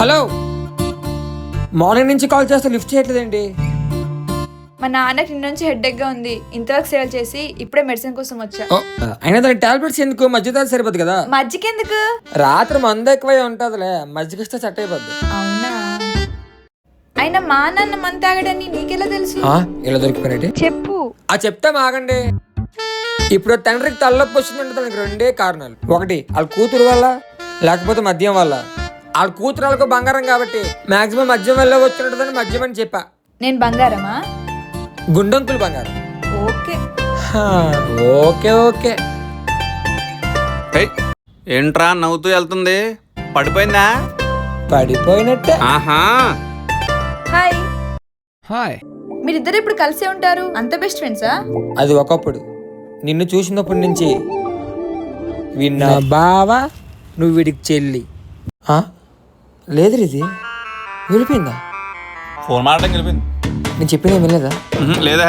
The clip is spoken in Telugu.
హలో, మార్నింగ్ నుంచి కాల్ చేస్తే లిఫ్ట్ చేయట్లేదండి. మా నాన్నకి నిన్న నుంచి హెడ్ఏక్ గా ఉంది. ఇంతవరకు సేవలు చేసి ఇప్పుడే మెడిసిన్ కోసం వచ్చా. అయినా దానికి టాబ్లెట్స్ ఎందుకు? మధ్య సరిపోద్ది కదా. మజ్జికెందుకు? రాత్రి మందు ఎక్కువై ఉంటుందిలే, మజ్జిగిస్తే సెట్ అయిపోద్ది. అవునా? అయినా మా నాన్న మందు తాగడని నీకెలా తెలుసు? ఇలా దొరికిపోయినట్టు చెప్పు. చెప్తా ఆగండి. ఇప్పుడు తండ్రికి తలనొప్పి వచ్చిందంటే దానికి రెండే కారణాలు. ఒకటి వాళ్ళ కూతురు వల్ల, లేకపోతే మద్యం వల్ల. వాళ్ళ కూతురు వాళ్ళకు బంగారం కాబట్టి మాక్సిమం మద్యం వల్ల వచ్చినట్టుందని మద్యం అని చెప్పా. నేను బంగారమా? గుండంకులు బంగారం. Okay okay okay. ఏంట్రా నవ్వుతూ వెళ్తుంది? పడిపోయిందా? పడిపోయినట్టే. ఆహా. హాయ్. హాయ్. మీరిద్దరు ఇప్పుడు కలిసే ఉంటారు? అంత బెస్ట్ ఫ్రెండ్సా? అది ఒకప్పుడు. నిన్ను చూసినప్పటి నుంచి విన్నా బావా, నువ్వు వీడికి చెల్లి. లేదు ఇది వెళ్ళిపోయిందా? ఫోన్ మాట్లాడడం గెలిపింది. నేను చెప్పింది వినలేదా? లేదా